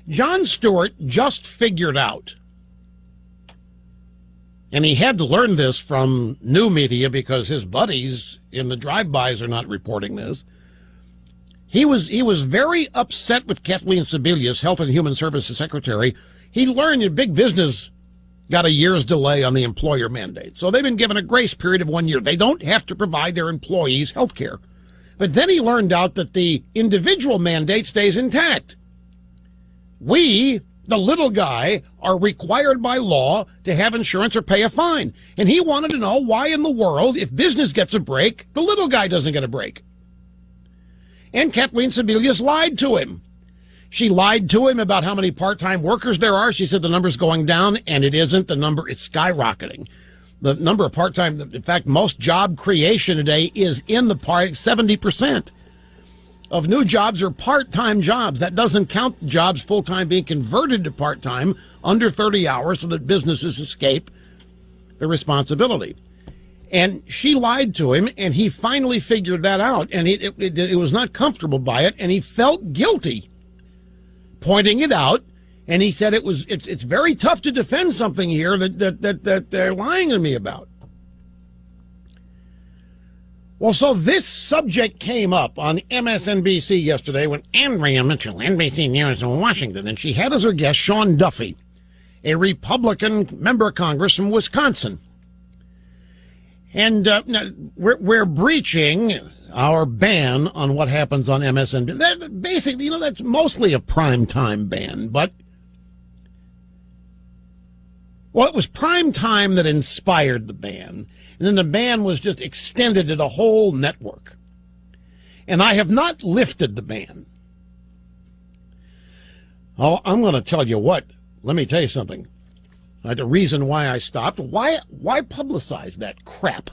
Jon Stewart just figured out, and he had to learn this from new media because his buddies in the drive-bys are not reporting this. He was very upset with Kathleen Sebelius, Health and Human Services Secretary. He learned that big business got a year's delay on the employer mandate. So they've been given a grace period of 1 year. They don't have to provide their employees health care. But then he learned out that the individual mandate stays intact. We, the little guy, are required by law to have insurance or pay a fine. And he wanted to know why in the world, if business gets a break, the little guy doesn't get a break. And Kathleen Sebelius lied to him. She lied to him about how many part-time workers there are. She said the number's going down, and it isn't. The number is skyrocketing. The number of part-time, in fact, most job creation today is in the 70% of new jobs are part-time jobs. That doesn't count jobs full-time being converted to part-time under 30 hours so that businesses escape the responsibility. And she lied to him, and he finally figured that out, and it was not comfortable by it, and he felt guilty pointing it out, and he said it's very tough to defend something here that they're lying to me about. Well, so this subject came up on MSNBC yesterday when Andrea Mitchell, NBC News in Washington, and she had as her guest Sean Duffy, a Republican member of Congress from Wisconsin. And we're breaching our ban on what happens on MSNBC. Basically, that's mostly a primetime ban, but well, it was primetime that inspired the ban, and then the ban was just extended to the whole network. And I have not lifted the ban. Oh, I'm going to tell you what. Let me tell you something. The reason why I stopped. Why publicize that crap?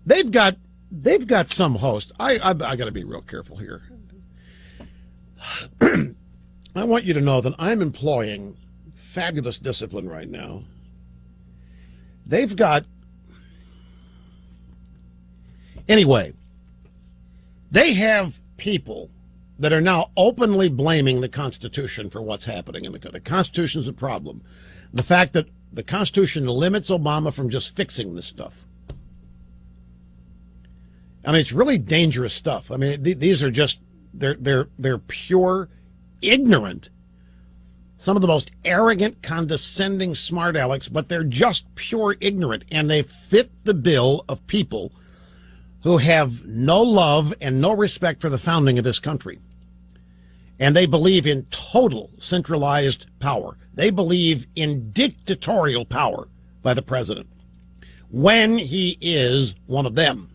They've got some host. I got to be real careful here. I want you to know that I'm employing fabulous discipline right now. They've got, anyway, they have people that are now openly blaming the Constitution for what's happening in the Constitution's a problem. The fact that the Constitution limits Obama from just fixing this stuff. I mean, it's really dangerous stuff. I mean, these are just, they're pure ignorant. Some of the most arrogant, condescending smart alecks, but they're just pure ignorant. And they fit the bill of people who have no love and no respect for the founding of this country. And they believe in total centralized power. They believe in dictatorial power by the president when he is one of them.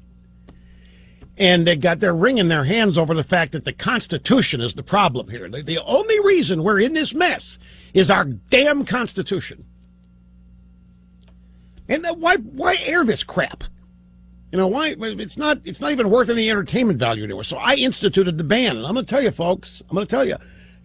And they got their ring in their hands over the fact that the Constitution is the problem here. The only reason we're in this mess is our damn Constitution. And why air this crap? Why? It's not even worth any entertainment value anymore. So I instituted the ban. And I'm going to tell you, folks, I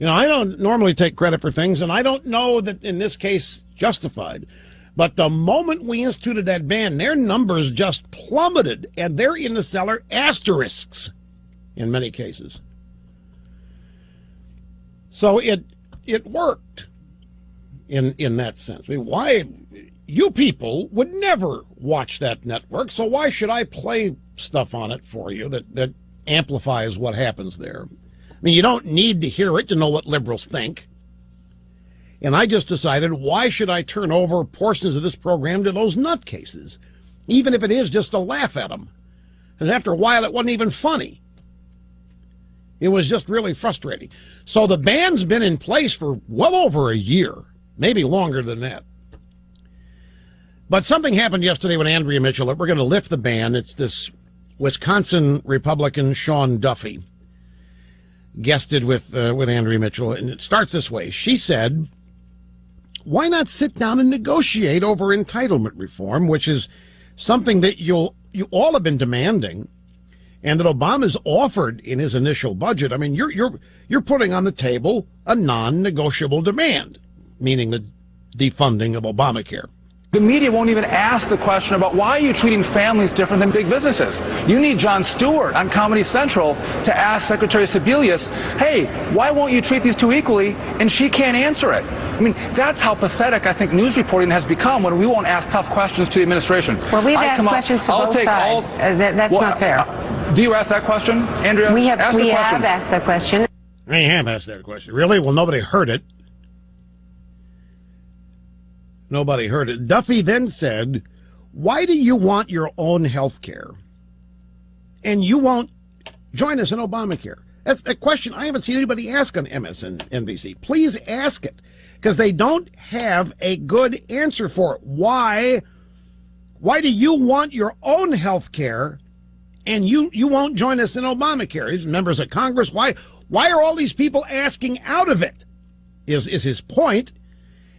don't normally take credit for things, and I don't know that in this case justified. But the moment we instituted that ban, their numbers just plummeted, and they're in the cellar asterisks in many cases. So it worked in that sense. I mean, why? You people would never watch that network, so why should I play stuff on it for you that amplifies what happens there? I mean, you don't need to hear it to know what liberals think. And I just decided, why should I turn over portions of this program to those nutcases, even if it is just to laugh at them? Because after a while, it wasn't even funny. It was just really frustrating. So the ban's been in place for well over a year, maybe longer than that. But something happened yesterday with Andrea Mitchell. We're going to lift the ban. It's this Wisconsin Republican, Sean Duffy, guested with Andrea Mitchell. And it starts this way. She said, why not sit down and negotiate over entitlement reform, which is something that you all have been demanding, and that Obama's offered in his initial budget. I mean, you're putting on the table a non-negotiable demand, meaning the defunding of Obamacare. The media won't even ask the question about why are you treating families different than big businesses. You need Jon Stewart on Comedy Central to ask Secretary Sebelius, hey, why won't you treat these two equally? And she can't answer it. I mean, that's how pathetic I think news reporting has become when we won't ask tough questions to the administration. Well, we've asked questions to both sides. That's not fair. Do you ask that question, Andrea? We have asked that question. I have asked that question. Really? Well, nobody heard it. Nobody heard it. Duffy then said, why do you want your own health care and you won't join us in Obamacare? That's a question I haven't seen anybody ask on MSNBC. Please ask it, because they don't have a good answer for it. Why do you want your own health care and you won't join us in Obamacare? These members of Congress, why are all these people asking out of it, is his point.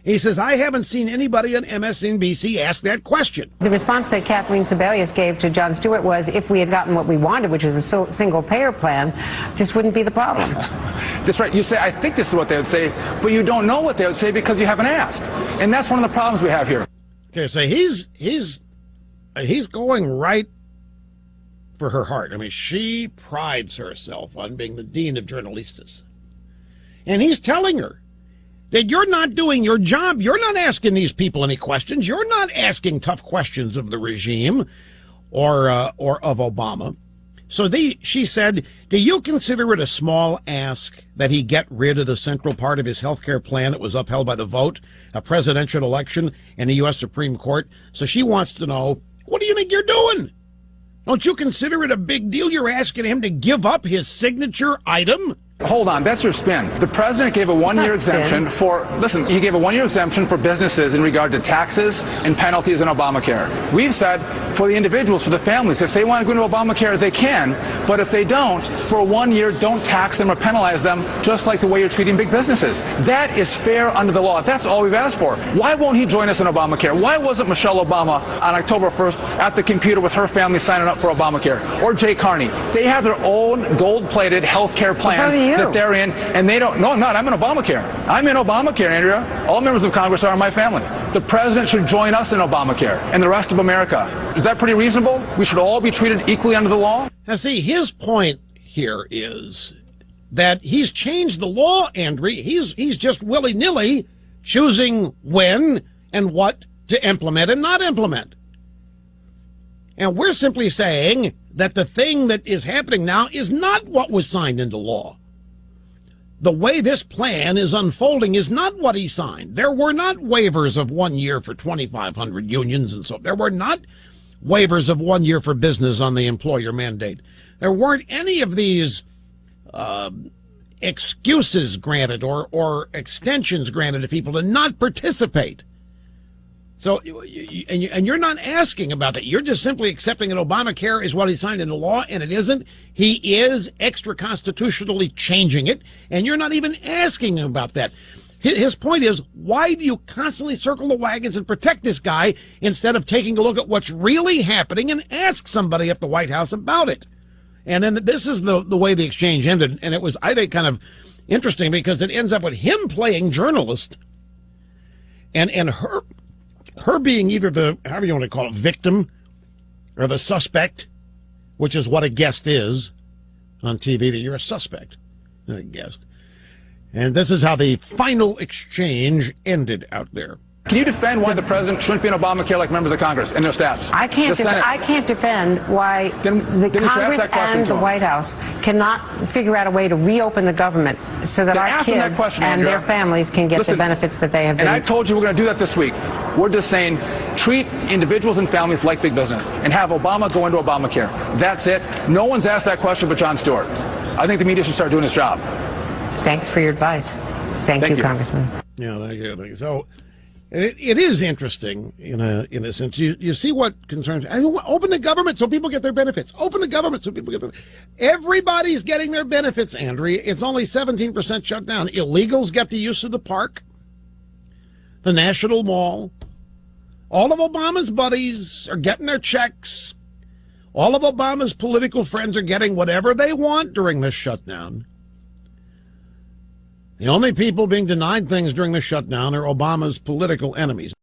He says, I haven't seen anybody on MSNBC ask that question. The response that Kathleen Sebelius gave to Jon Stewart was, if we had gotten what we wanted, which is a single-payer plan, this wouldn't be the problem. That's right. You say, I think this is what they would say, but you don't know what they would say because you haven't asked. And that's one of the problems we have here. Okay, so he's going right for her heart. I mean, she prides herself on being the dean of journalistas. And he's telling her that you're not doing your job. You're not asking these people any questions. You're not asking tough questions of the regime or of Obama. So she said, do you consider it a small ask that he get rid of the central part of his health care plan that was upheld by the vote, a presidential election, and the U.S. Supreme Court? So she wants to know, what do you think you're doing? Don't you consider it a big deal you're asking him to give up his signature item? Hold on, that's your spin. The president gave a one-year exemption he gave a one-year exemption for businesses in regard to taxes and penalties in Obamacare. We've said for the individuals, for the families, if they want to go into Obamacare, they can, but if they don't, for 1 year, don't tax them or penalize them, just like the way you're treating big businesses. That is fair under the law. That's all we've asked for. Why won't he join us in Obamacare? Why wasn't Michelle Obama on October 1st at the computer with her family signing up for Obamacare? Or Jay Carney? They have their own gold-plated health care plan that they're in, and they don't. No, I'm not. I'm in Obamacare. I'm in Obamacare, Andrea. All members of Congress are in my family. The president should join us in Obamacare and the rest of America. Is that pretty reasonable? We should all be treated equally under the law? Now, see, his point here is that he's changed the law, Andrea. He's just willy-nilly choosing when and what to implement and not implement. And we're simply saying that the thing that is happening now is not what was signed into law. The way this plan is unfolding is not what he signed. There were not waivers of 1 year for 2,500 unions and so. There were not waivers of 1 year for business on the employer mandate. There weren't any of these excuses granted or extensions granted to people to not participate. So, and you're not asking about that. You're just simply accepting that Obamacare is what he signed into law, and it isn't. He is extra-constitutionally changing it, and you're not even asking him about that. His point is, why do you constantly circle the wagons and protect this guy instead of taking a look at what's really happening and ask somebody at the White House about it? And then this is the way the exchange ended, and it was, I think, kind of interesting because it ends up with him playing journalist and her being either the, however you want to call it, victim or the suspect, which is what a guest is on TV, that you're a suspect, not a guest. And this is how the final exchange ended out there. Can you defend why the president shouldn't be in Obamacare like members of Congress and their staffs? I can't defend why the Congress and the White House cannot figure out a way to reopen the government so that our kids and their families can get the benefits that they have been. And I told you we're going to do that this week. We're just saying treat individuals and families like big business and have Obama go into Obamacare. That's it. No one's asked that question but Jon Stewart. I think the media should start doing its job. Thanks for your advice. Thank you, Congressman. Yeah, thank you. So it is interesting in a sense. You see what concerns. I mean, open the government so people get their benefits. Open the government so people get their. Everybody's getting their benefits, Andrea. It's only 17% shut down. Illegals get the use of the park, the National Mall. All of Obama's buddies are getting their checks. All of Obama's political friends are getting whatever they want during this shutdown. The only people being denied things during the shutdown are Obama's political enemies.